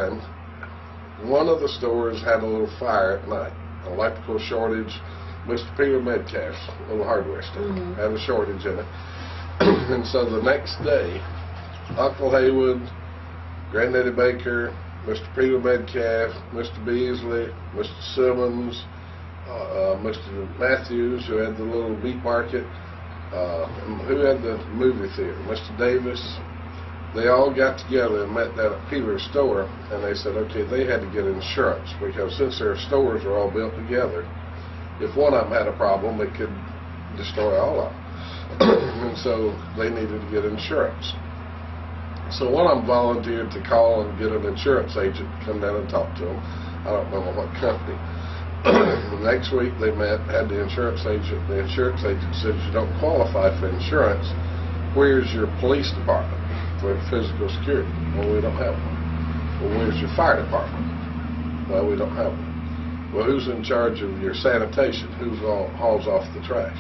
time, one of the stores had a little fire at night, an electrical shortage. Mr. Peter Metcalf's little hardware store had a shortage in it. And so the next day, Uncle Haywood, Granddaddy Baker, Mr. Peter Metcalf, Mr. Beasley, Mr. Simmons, Mr. Matthews, who had the little meat market, who had the movie theater, Mr. Davis, they all got together and met down at Peter's store, and they said, okay, they had to get insurance, because since their stores were all built together, if one of them had a problem, it could destroy all of them. And so they needed to get insurance. So one of them volunteered to call and get an insurance agent to come down and talk to them. I don't remember what company. The next week they met, had the insurance agent. The insurance agent says, you don't qualify for insurance. Where's your police department for physical security? Well, we don't have one. Well, where's your fire department? Well, we don't have one. Well, who's in charge of your sanitation? Who hauls off the trash?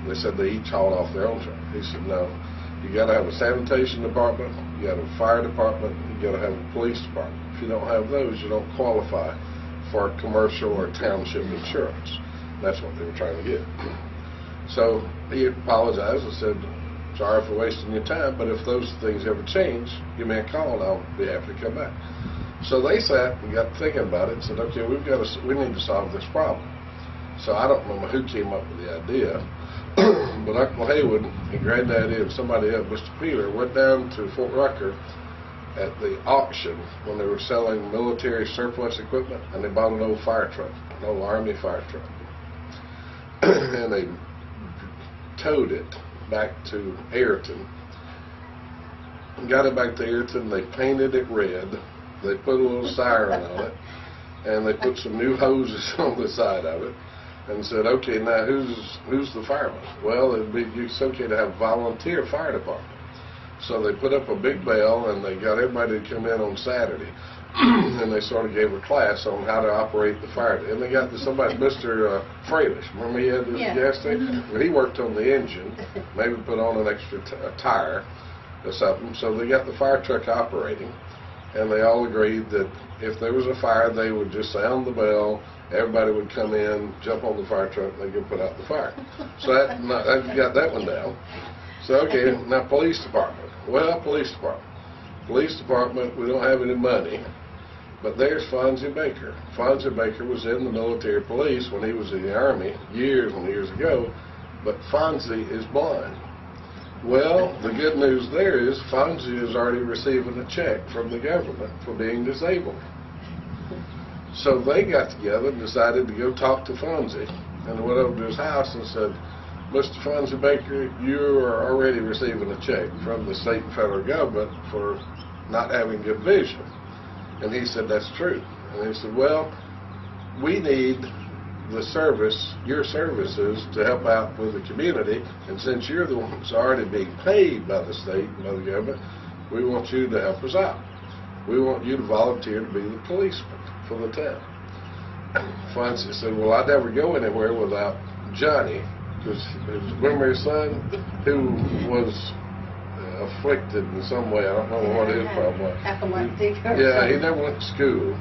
They said they each hauled off their own trash. He said, no, you got to have a sanitation department, you got a fire department, you got to have a police department. If you don't have those, you don't qualify for commercial or township insurance. That's what they were trying to get. So he apologized and said, sorry for wasting your time, but if those things ever change, give me a call and I'll be happy to come back. So they sat and got thinking about it and said, okay, we need to solve this problem. So I don't remember who came up with the idea, but Uncle Haywood and Granddaddy and somebody else, Mr. Peter, went down to Fort Rucker at the auction when they were selling military surplus equipment, and they bought an old fire truck, an old Army fire truck. And they towed it back to Ayrton. And got it back to Ayrton, they painted it red, they put a little siren on it, and they put some new hoses on the side of it, and said, okay, now who's the fireman? Well, it's okay to have volunteer fire department. So they put up a big bell, and they got everybody to come in on Saturday, and they sort of gave a class on how to operate the fire. And they got somebody, Mr. Freilich, remember he had this gas station? Well, he worked on the engine, maybe put on an extra tire or something. So they got the fire truck operating, and they all agreed that if there was a fire, they would just sound the bell, everybody would come in, jump on the fire truck, and they could put out the fire. So that got that one down. So, okay, now police department. Well, police department. Police department, we don't have any money, but there's Fonzie Baker. Fonzie Baker was in the military police when he was in the Army years and years ago, but Fonzie is blind. Well, the good news there is Fonzie is already receiving a check from the government for being disabled. So they got together and decided to go talk to Fonzie, and went over to his house and said, Mr. Fonzie Baker, you are already receiving a check from the state and federal government for not having good vision. And he said, that's true. And he said, well, we need the service, your services, to help out with the community, and since you're the one that's already being paid by the state and by the government, we want you to help us out. We want you to volunteer to be the policeman for the town. Fonzie said, well, I never go anywhere without Johnny, because remember his son, who was afflicted in some way. I don't know what his problem was. Epileptic. Yeah, he never went to school,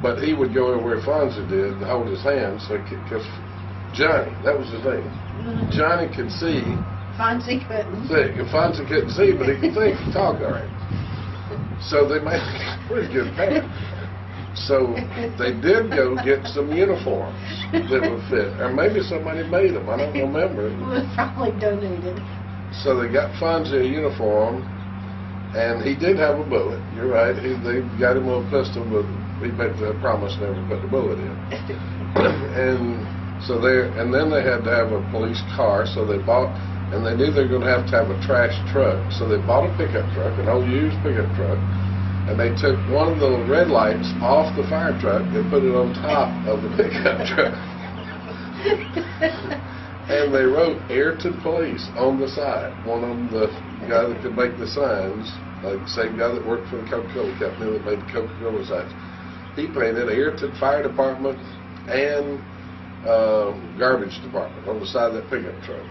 but he would go everywhere Fonzie did and hold his hand, so because Johnny, that was his name. Johnny could see. Fonzie couldn't. Fonzie couldn't see, but he could think and talk all right. So they made a pretty good pair. So they did go get some uniforms that would fit, or maybe somebody made them. I don't remember. It was probably donated. So they got Fonzie a uniform, and he did have a bullet. You're right. They got him a pistol, but he made the promise never to put the bullet in. And so and then they had to have a police car. So they bought, and they knew they were going to have a trash truck. So they bought a pickup truck, an old used pickup truck. And they took one of the red lights off the fire truck and put it on top of the pickup truck. And they wrote Ayrton Police on the side. One of them, the guy that could make the signs, like the same guy that worked for the Coca-Cola company that made the Coca-Cola signs, he painted Ayrton Fire Department and Garbage Department on the side of that pickup truck.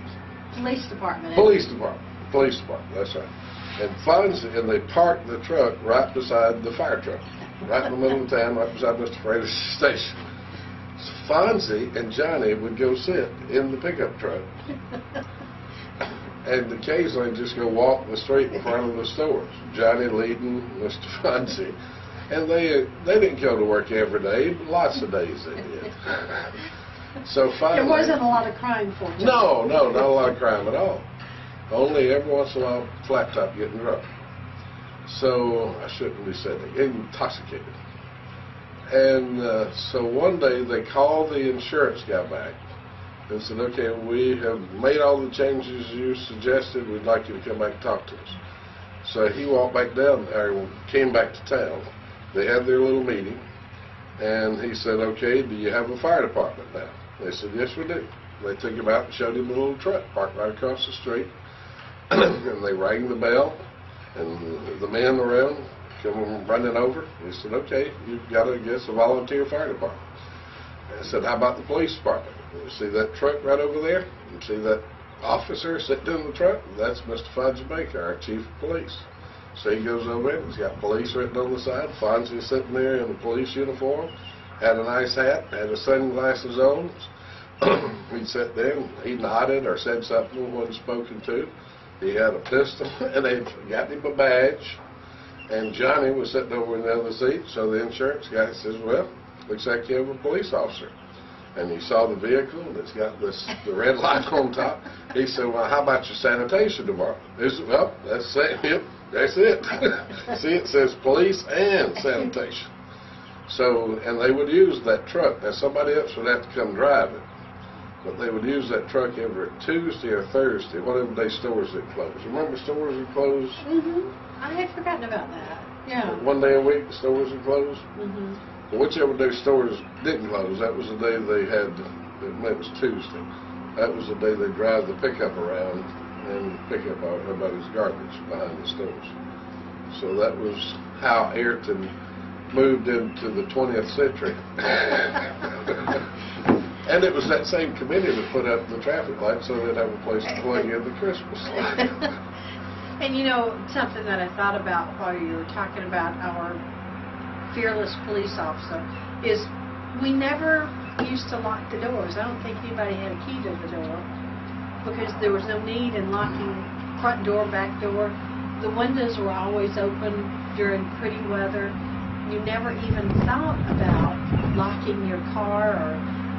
Police department. Police department. Police department, that's right. And Fonzie, and they parked the truck right beside the fire truck, right in the middle of town, right beside Mr. Freitas' station. So Fonzie and Johnny would go sit in the pickup truck and occasionally just go walk the street in front of the stores. Johnny leading Mr. Fonzie. And they didn't go to work every day, but lots of days they did. So finally, There wasn't a lot of crime for you. No, not a lot of crime at all. Only every once in a while, flat top getting drunk. So I shouldn't be saying that, intoxicated. And so one day they called the insurance guy back and said, okay, we have made all the changes you suggested. We'd like you to come back and talk to us. So he walked back down, or came back to town. They had their little meeting, and he said, okay, do you have a fire department now? They said, yes, we do. They took him out and showed him a little truck parked right across the street, and they rang the bell, and the men around come running over. He said, okay, you've got, I guess, a volunteer fire department. I said, how about the police department? You see that truck right over there? You see that officer sitting in the truck? That's Mr. Fonzie Baker, our chief of police. So he goes over there, he's got police written on the side. Fonzie sitting there in a police uniform, had a nice hat, had his sunglasses on. He'd sit there and he nodded or said something, wasn't spoken to. He had a pistol, and they got him a badge. And Johnny was sitting over in the other seat, so the insurance guy says, well, looks like you have a police officer. And he saw the vehicle, and it's got the red light on top. He said, well, how about your sanitation department? He said, well, that's it. Yep, that's it. See, it says police and sanitation. So, and they would use that truck. Now, somebody else would have to come drive it. But they would use that truck every Tuesday or Thursday, whatever day stores would close. Remember stores would close? Mm-hmm. I had forgotten about that. Yeah. One day a week, the stores would close. Mm-hmm. Whichever day stores didn't close, that was the day they had, it was Tuesday. That was the day they drive the pickup around and pick up everybody's garbage behind the stores. So that was how Ayrton moved into the 20th century. And it was that same committee that put up the traffic lights so they'd have a place to plug in the Christmas light. And you know, something that I thought about while you were talking about our fearless police officer is we never used to lock the doors. I don't think anybody had a key to the door because there was no need in locking front door, back door. The windows were always open during pretty weather. You never even thought about locking your car or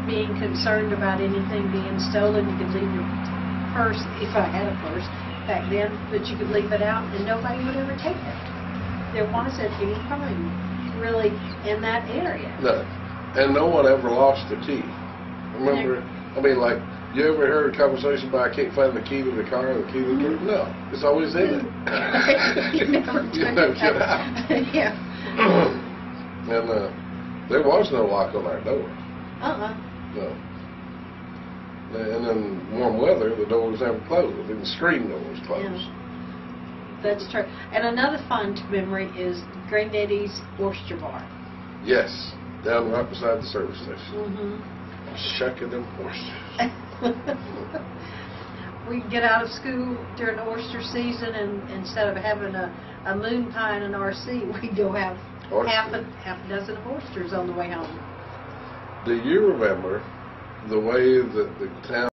being concerned about anything being stolen. You could leave your purse, if I had a purse back then, but you could leave it out and nobody would ever take it. There wasn't any crime really in that area. No. And no one ever lost the key. Remember, I mean, like, you ever heard a conversation about I can't find the key to the car or the key to the door? No. It's always in it. You never get out. Yeah. And there was no lock on our door. No. And in warm weather, the door was never closed. The screen door was closed. Yeah. That's true. And another fond memory is Granddaddy's Oyster Bar. Yes, down right beside the service station. Mm-hmm. Shucking them oysters. We'd get out of school during oyster season, and instead of having a moon pie and an RC, we'd go have half a dozen of oysters on the way home. Do you remember the way that the town